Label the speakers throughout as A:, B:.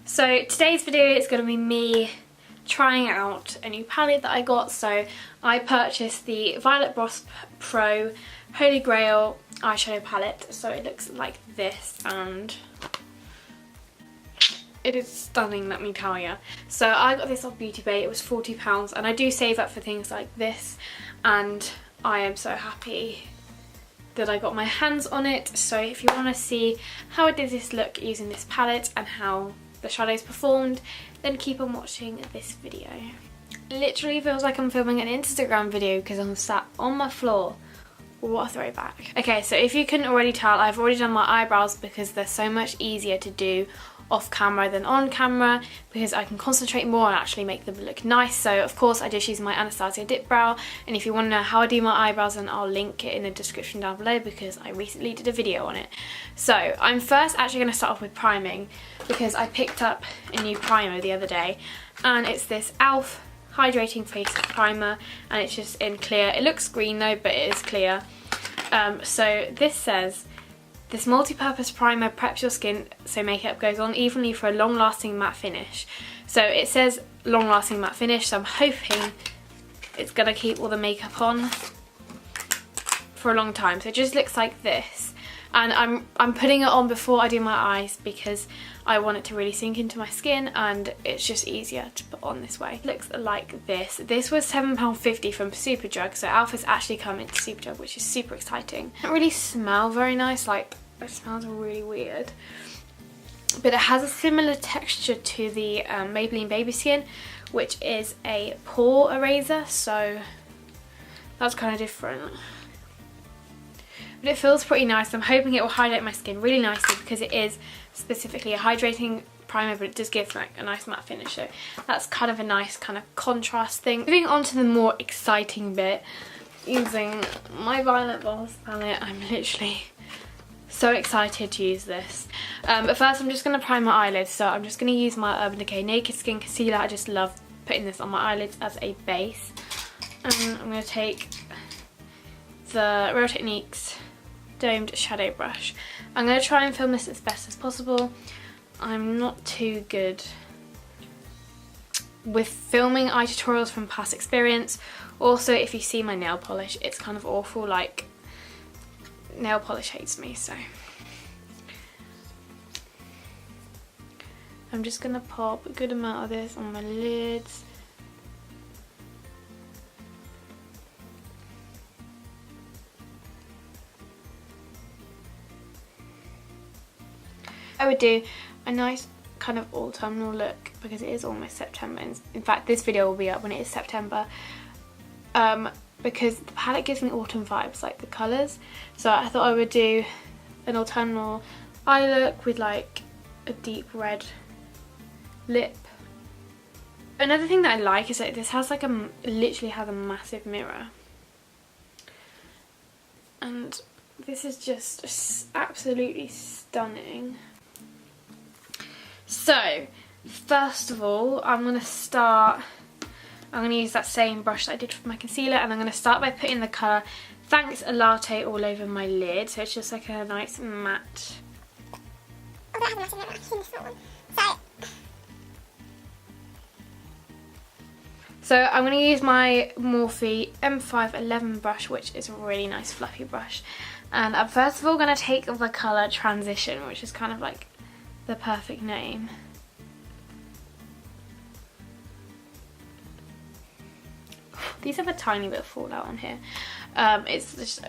A: So today's video is going to be me trying out a new palette that I got. So I purchased the Violet Voss Pro Holy Grail eyeshadow palette. So it looks like this and it is stunning, let me tell you. So I got this off Beauty Bay, it was £40 and I do save up for things like this and I am so happy that I got my hands on it. So if you want to see how I did this look using this palette and how the shadows performed, then keep on watching this video. It literally feels like I'm filming an Instagram video because I'm sat on my floor. What a throwback. Okay, so if you couldn't already tell, I've already done my eyebrows because they're so much easier to do off camera than on camera because I can concentrate more and actually make them look nice. So of course I just use my Anastasia dip brow, and if you want to know how I do my eyebrows, then I'll link it in the description down below because I recently did a video on it. So I'm first actually going to start off with priming because I picked up a new primer the other day and it's this e.l.f. hydrating face primer and it's just in clear. It looks green though, but it is clear. So this says, this multi-purpose primer preps your skin so makeup goes on evenly for a long-lasting matte finish. So it says long-lasting matte finish, so I'm hoping it's gonna keep all the makeup on for a long time. So it just looks like this. And I'm putting it on before I do my eyes because I want it to really sink into my skin and it's just easier to put on this way. It looks like this. This was £7.50 from Superdrug, so e.l.f. has actually come into Superdrug, which is super exciting. It doesn't really smell very nice, like it smells really weird. But it has a similar texture to the Maybelline Baby Skin, which is a pore eraser, so that's kind of different. But it feels pretty nice. I'm hoping it will hydrate my skin really nicely because it is specifically a hydrating primer, but it does give like a nice matte finish. So that's kind of a nice kind of contrast thing. Moving on to the more exciting bit, using my Violet Voss palette. I'm literally so excited to use this. But first I'm just going to prime my eyelids. So I'm just going to use my Urban Decay Naked Skin Concealer. I just love putting this on my eyelids as a base. And I'm going to take the Real Techniques domed shadow brush. I'm going to try and film this as best as possible. I'm not too good with filming eye tutorials from past experience. Also, if you see my nail polish, it's kind of awful, like nail polish hates me, so I'm just going to pop a good amount of this on my lids. I would do a nice kind of autumnal look because it is almost September. In fact, this video will be up when it is September because the palette gives me autumn vibes, like the colours. So I thought I would do an autumnal eye look with like a deep red lip. Another thing that I like is that this has like literally has a massive mirror. And this is just absolutely stunning. So, first of all, I'm going to use that same brush that I did for my concealer, and I'm going to start by putting the colour Thanks a Latte all over my lid, so it's just like a nice matte. So I'm going to use my Morphe M511 brush, which is a really nice fluffy brush. And I'm first of all going to take the colour Transition, which is kind of like the perfect name. These have a tiny bit of fallout on here. It's just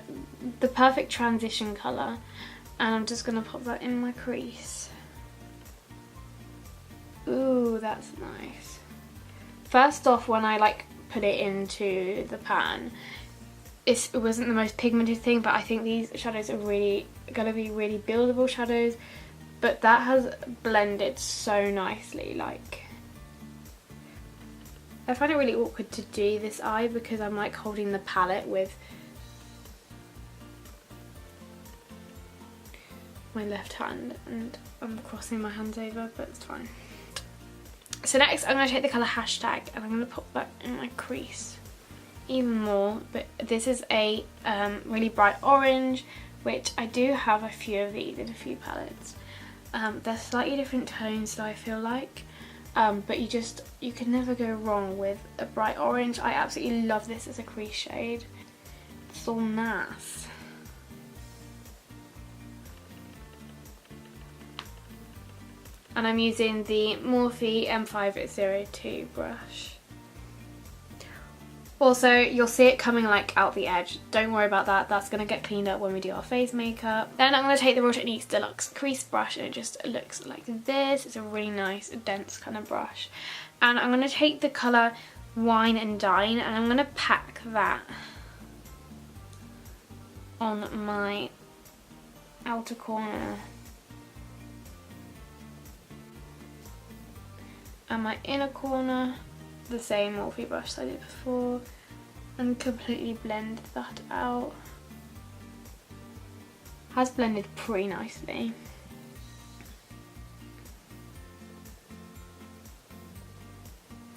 A: the perfect transition colour, and I'm just going to pop that in my crease. Ooh, that's nice. First off, when I like put it into the pan, it wasn't the most pigmented thing, but I think these shadows are really going to be really buildable shadows. But that has blended so nicely, like I find it really awkward to do this eye because I'm like holding the palette with my left hand and I'm crossing my hands over, but it's fine. So next I'm going to take the colour Hashtag and I'm going to pop that in my crease even more, but this is a really bright orange, which I do have a few of these in a few palettes. They're slightly different tones, so I feel like. But you can never go wrong with a bright orange. I absolutely love this as a crease shade. It's so nice. And I'm using the Morphe M502 brush. Also, you'll see it coming like out the edge. Don't worry about that. That's going to get cleaned up when we do our face makeup. Then I'm going to take the Real Techniques Deluxe Crease Brush, and it just looks like this. It's a really nice, dense kind of brush. And I'm going to take the colour Wine and Dine, and I'm going to pack that on my outer corner. And my inner corner, the same Morphe brush I did before, and completely blend that out. Has blended pretty nicely.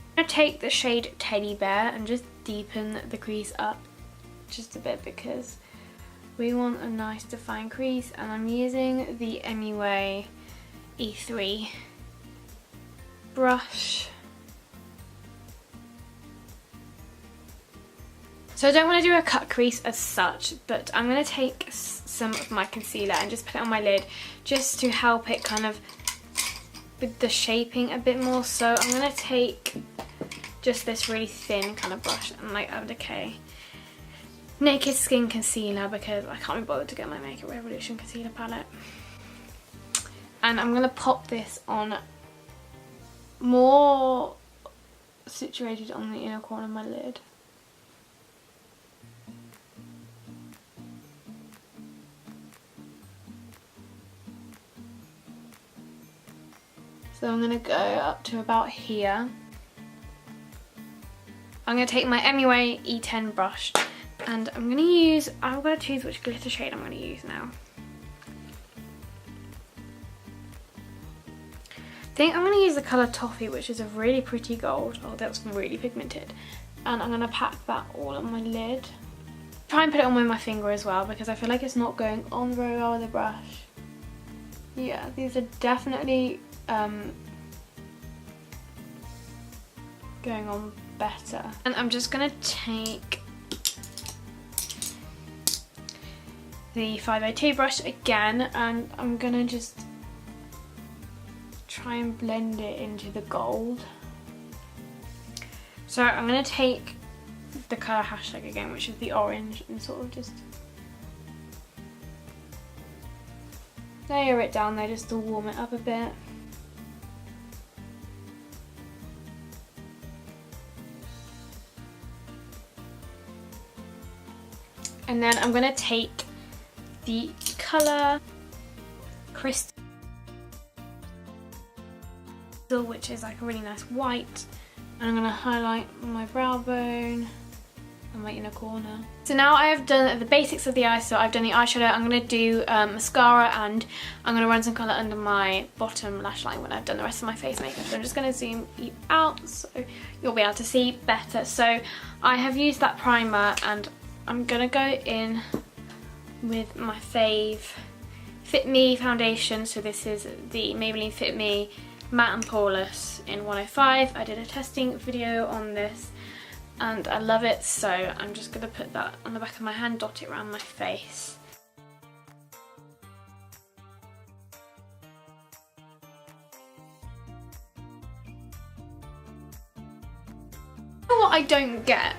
A: I'm going to take the shade Teddy Bear and just deepen the crease up just a bit because we want a nice defined crease, and I'm using the MUA E3 brush. So I don't want to do a cut crease as such, but I'm going to take some of my concealer and just put it on my lid just to help it kind of with the shaping a bit more. So I'm going to take just this really thin kind of brush and like apply Naked Skin concealer because I can't be bothered to get my Makeup Revolution concealer palette. And I'm going to pop this on more situated on the inner corner of my lid. So I'm going to go up to about here. I'm going to take my MUA E10 brush and I'm going to choose which glitter shade I'm going to use now. I think I'm going to use the colour Toffee, which is a really pretty gold. Oh, that's really pigmented. And I'm going to pack that all on my lid. Try and put it on with my finger as well because I feel like it's not going on very well with the brush. Yeah, these are definitely going on better. And I'm just going to take the 502 brush again and I'm going to just try and blend it into the gold. So I'm going to take the colour Hashtag again, which is the orange, and sort of just layer it down there just to warm it up a bit. And then I'm going to take the colour Crystal, which is like a really nice white, and I'm going to highlight my brow bone and my inner corner. So now I have done the basics of the eye, so I've done the eyeshadow. I'm going to do mascara, and I'm going to run some colour under my bottom lash line when I've done the rest of my face makeup. So I'm just going to zoom you out so you'll be able to see better. So I have used that primer and I'm going to go in with my fave Fit Me foundation. So this is the Maybelline Fit Me Matte and Poreless in 105. I did a testing video on this and I love it, so I'm just going to put that on the back of my hand, dot it around my face. What I don't get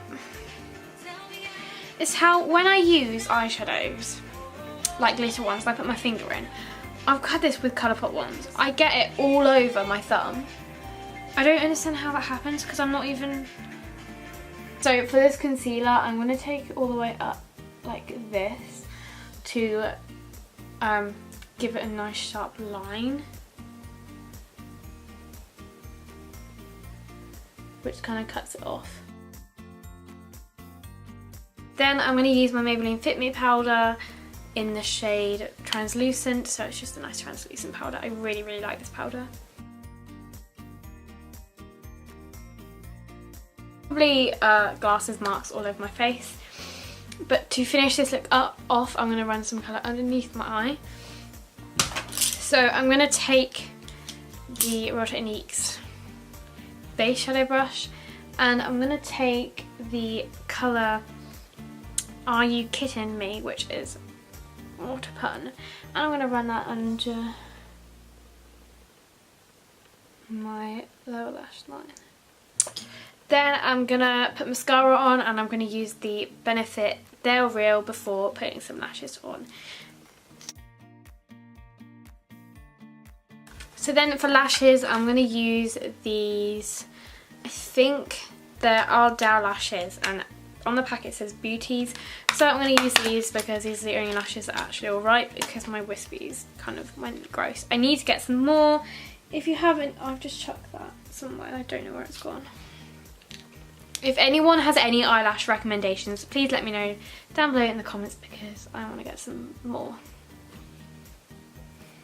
A: is how when I use eyeshadows, like glitter ones, I put my finger in. I've had this with Colourpop ones. I get it all over my thumb. I don't understand how that happens because I'm not even... So for this concealer, I'm going to take it all the way up like this to give it a nice sharp line, which kind of cuts it off. Then I'm going to use my Maybelline Fit Me powder in the shade Translucent, so it's just a nice translucent powder. I really, really like this powder. Probably glasses marks all over my face. But to finish this look off, I'm going to run some colour underneath my eye. So I'm going to take the lauren.beautyyxx base shadow brush, and I'm going to take the colour Are You Kidding Me, which is water pun, and I'm going to run that under my lower lash line. Then I'm going to put mascara on, and I'm going to use the Benefit They're Real before putting some lashes on. So then for lashes, I'm going to use these, I think they're Ardell lashes, and on the packet it says Beauties. So I'm going to use these because these are the only lashes that are actually alright, because my wispies kind of went gross. I need to get some more. If you haven't, I've just chucked that somewhere. I don't know where it's gone. If anyone has any eyelash recommendations, please let me know down below in the comments, because I want to get some more.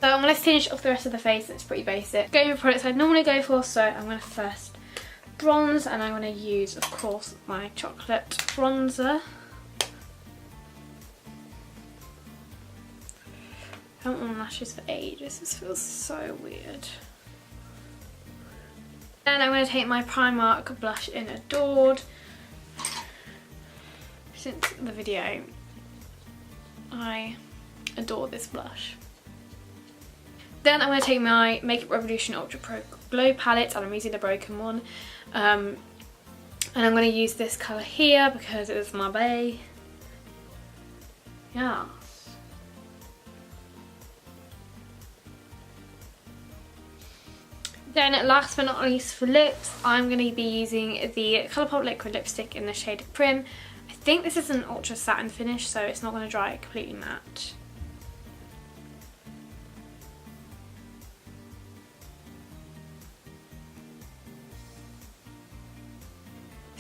A: So I'm going to finish off the rest of the face. It's pretty basic. Going with products I normally go for, so I'm going to first bronze, and I'm going to use, of course, my chocolate bronzer. I haven't worn lashes for ages. This feels so weird. Then I'm going to take my Primark blush in Adored. Since the video, I adore this blush. Then I'm going to take my Makeup Revolution Ultra Pro Glow palette, and I'm using the broken one. And I'm going to use this colour here because it's my bae. Yeah. Then last but not least for lips, I'm going to be using the Colourpop Liquid Lipstick in the shade Prim. I think this is an ultra satin finish, so it's not going to dry completely matte.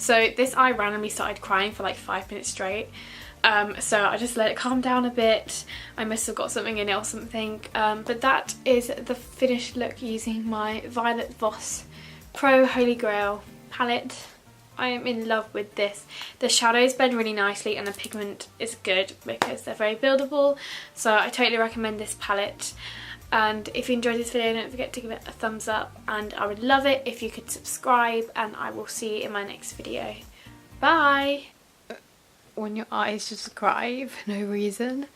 A: So this eye randomly started crying for like 5 minutes straight. So I just let it calm down a bit. I must have got something in it or something. But that is the finished look using my Violet Voss Pro Holy Grail palette. I am in love with this. The shadows blend really nicely, and the pigment is good because they're very buildable. So I totally recommend this palette. And if you enjoyed this video, don't forget to give it a thumbs up, and I would love it if you could subscribe, and I will see you in my next video. Bye! When your eyes just cry for no reason.